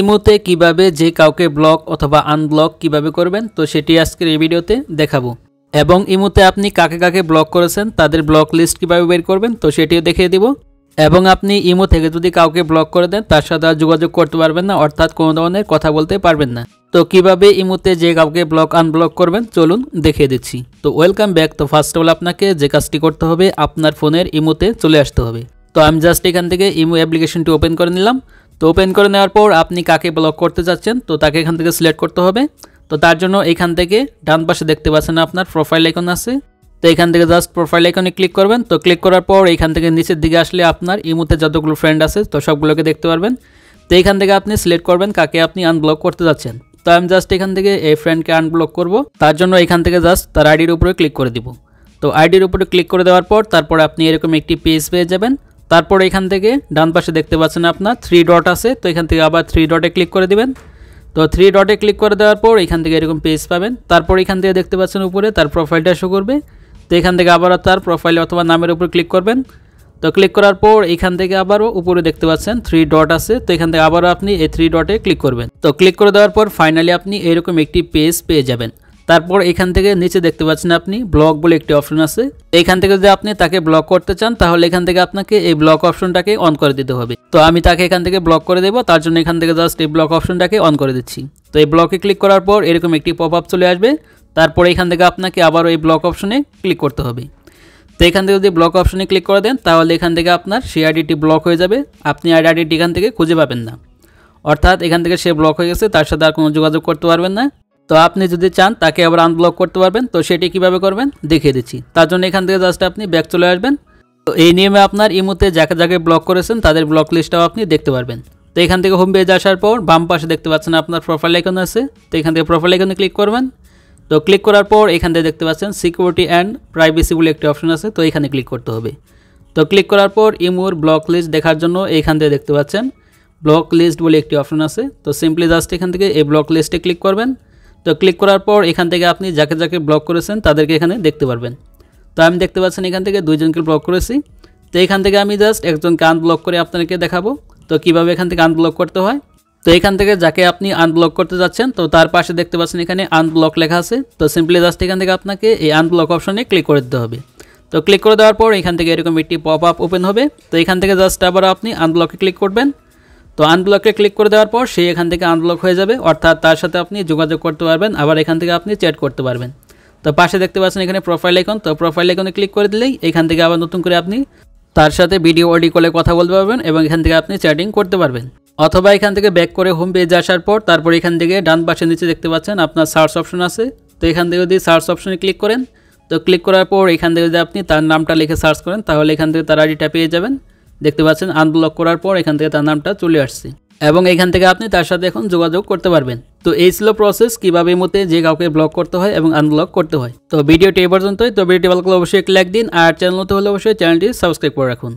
ইমোতে কিভাবে যে কাউকে ব্লক অথবা আনব্লক কিভাবে করবেন তো সেটি আজকের এই ভিডিওতে দেখাবো। এবং ইমোতে আপনি কাকে কাকে ব্লক করেছেন তাদের ব্লক লিস্ট কিভাবে বের করবেন তো সেটিও দেখিয়ে দিব। এবং আপনি ইমো থেকে যদি কাউকে ব্লক করে দেন তার সাথে আর যোগাযোগ করতে পারবেন না, অর্থাৎ কোনো ধরনের কথা বলতে পারবেন না। তো কিভাবে ইমোতে যে কাউকে ব্লক আনব্লক করবেন চলুন দেখিয়ে দিচ্ছি। তো ওয়েলকাম ব্যাক। তো ফার্স্ট অফ অল আপনাকে যে কাজটি করতে হবে আপনার ফোনের ইমোতে চলে আসতে হবে। তো আমি জাস্ট এখান থেকে ইমো অ্যাপ্লিকেশনটি ওপেন করে নিলাম। তো ওপেন করে নেওয়ার পর আপনি কাকে ব্লক করতে যাচ্ছেন তো তাকে এখান থেকে সিলেক্ট করতে হবে। তো তার জন্য এখান থেকে ডান পাশে দেখতে পাচ্ছেন আপনার প্রোফাইল আইকন আছে। তো এখান থেকে জাস্ট প্রোফাইল আইকনে ক্লিক করবেন। তো ক্লিক করার পর এখান থেকে নিচের দিকে আসলে আপনার ইমোতে যতগুলো ফ্রেন্ড আছে তো সবগুলোকে দেখতে পারবেন। তো এখান থেকে আপনি সিলেক্ট করবেন কাকে আপনি আনব্লক করতে যাচ্ছেন। তো আমি জাস্ট এখান থেকে এই ফ্রেন্ডকে আনব্লক করব, তার জন্য এখান থেকে জাস্ট তার আইডির উপরে ক্লিক করে দিব। তো আইডির উপরে ক্লিক করে দেওয়ার পর তারপর আপনি এরকম একটি পেজ পেয়ে যাবেন। তারপর এখান থেকে ডান পাশে দেখতে পাচ্ছেন আপনার 3 ডট আছে। তো এখান থেকে আবার 3 ডটে ক্লিক করে দিবেন। তো 3 ডটে ক্লিক করে দেওয়ার পর এখান থেকে এরকম পেজ পাবেন। তারপর এখান থেকে দেখতে পাচ্ছেন উপরে তার প্রোফাইলটা শো করবে। তো এখান থেকে আবারও তার প্রোফাইল অথবা নামের উপর ক্লিক করবেন। তো ক্লিক করার পর এখান থেকে আবারও উপরে দেখতে পাচ্ছেন 3 ডট আছে। তো এখান থেকে আবারও আপনি এই 3 ডটে ক্লিক করবেন। তো ক্লিক করে দেওয়ার পর ফাইনালি আপনি এরকম একটি পেজ পেয়ে যাবেন। তারপর এখান থেকে নিচে দেখতে পাচ্ছেন আপনি ব্লক বলে একটি অপশন আছে। এখান থেকে যদি আপনি তাকে ব্লক করতে চান তাহলে এখান থেকে আপনাকে এই ব্লক অপশনটাকে অন করে দিতে হবে। তো আমি তাকে এখান থেকে ব্লক করে দেবো, তার জন্য এখান থেকে জাস্ট এই ব্লক অপশনটাকে অন করে দিচ্ছি। তো এই ব্লকে ক্লিক করার পর এরকম একটি পপ আপ চলে আসবে। তারপর এখান থেকে আপনাকে আবারও এই ব্লক অপশনে ক্লিক করতে হবে। তো এখান থেকে যদি ব্লক অপশনে ক্লিক করে দেন তাহলে এখান থেকে আপনার সেই আইডিটি ব্লক হয়ে যাবে। আপনি আইডিটি এখান থেকে খুঁজে পাবেন না, অর্থাৎ এখান থেকে সে ব্লক হয়ে গেছে, তার সাথে আর কোনো যোগাযোগ করতে পারবেন না। তো আপনি যদি চান তাকে আবার আনব্লক করতে পারবেন। তো সেটি কিভাবে করবেন দেখিয়ে দিচ্ছি। তার জন্য এখান থেকে জাস্ট আপনি ব্যাক চলে আসবেন। তো এই নিয়মে আপনার ইমোতে যাকে যাকে ব্লক করেছেন তাদের ব্লক লিস্টটাও আপনি দেখতে পারবেন। তো এখান থেকে হোম পেজে আসার পর বাম পাশে দেখতে পাচ্ছেন আপনার প্রোফাইল আইকন আছে। তো এখান থেকে প্রোফাইল আইকনে ক্লিক করবেন। তো ক্লিক করার পর এখান থেকে দেখতে পাচ্ছেন সিকিউরিটি অ্যান্ড প্রাইভেসি বলে একটি অপশন আছে। তো এখানে ক্লিক করতে হবে। তো ক্লিক করার পর ইমোর ব্লক লিস্ট দেখার জন্য এইখান থেকে দেখতে পাচ্ছেন ব্লক লিস্ট বলে একটি অপশন আছে। তো সিম্পলি জাস্ট এখান থেকে এই ব্লক লিস্টে ক্লিক করবেন। তো ক্লিক করার পর এখান থেকে আপনি যাকে যাকে ব্লক করেছেন তাদেরকে এখানে দেখতে পারবেন। তো আমি দেখতে পাচ্ছেন এখান থেকে 2 জনকে ব্লক করেছি। তো এখান থেকে আমি জাস্ট একজনকে আনব্লক করে আপনাদেরকে দেখাবো তো কিভাবে এখান থেকে আনব্লক করতে হয়। তো এখান থেকে যাকে আপনি আনব্লক করতে যাচ্ছেন তো তার পাশে দেখতে পাচ্ছেন এখানে আনব্লক লেখা আছে। তো সিম্পলি জাস্ট এখান থেকে আপনাকে এই আনব্লক অপশনে ক্লিক করে দিতে হবে। তো ক্লিক করে দেওয়ার পর এখান থেকে এরকম একটি পপ আপ ওপেন হবে। তো এখান থেকে জাস্ট আবার আপনি আনব্লকে ক্লিক করবেন। তো আনব্লকে ক্লিক করে দেওয়ার পর সে এখান থেকে আনব্লক হয়ে যাবে, অর্থাৎ তার সাথে আপনি যোগাযোগ করতে পারবেন, আবার এখান থেকে আপনি চ্যাট করতে পারবেন। তো পাশে দেখতে পাচ্ছেন এখানে প্রোফাইল আইকন। তো প্রোফাইল আইকনে ক্লিক করে দিলেই এখান থেকে আবার নতুন করে আপনি তার সাথে ভিডিও অডিও কলে কথা বলতে পারবেন এবং এখান থেকে আপনি চ্যাটিং করতে পারবেন। অথবা এখান থেকে ব্যাক করে হোম পেজে আসার পর তারপর এখান থেকে ডান পাশে নিচে দেখতে পাচ্ছেন আপনার সার্চ অপশন আছে। তো এখান থেকে যদি সার্চ অপশনে ক্লিক করেন তো ক্লিক করার পর এখান থেকে যদি আপনি তার নামটা লিখে সার্চ করেন তাহলে এখান থেকে তার আইডিটা পেয়ে যাবেন। দেখতে পাচ্ছেন আনব্লক করার পর এখান থেকে তার নামটা চলে আসছে এবং এখান থেকে আপনি তার সাথে এখন যোগাযোগ করতে পারবেন। তো এই ছিল প্রসেস কিভাবে মতে যে কাউকে ব্লক করতে হয় এবং আনব্লক করতে হয়। তো ভিডিওটি এই পর্যন্তই। তো ভিডিওটি ভালো লাগলে অবশ্যই এক লাইক দিন, আর চ্যানেল নতুন হলে অবশ্যই চ্যানেলটি সাবস্ক্রাইব করে রাখুন।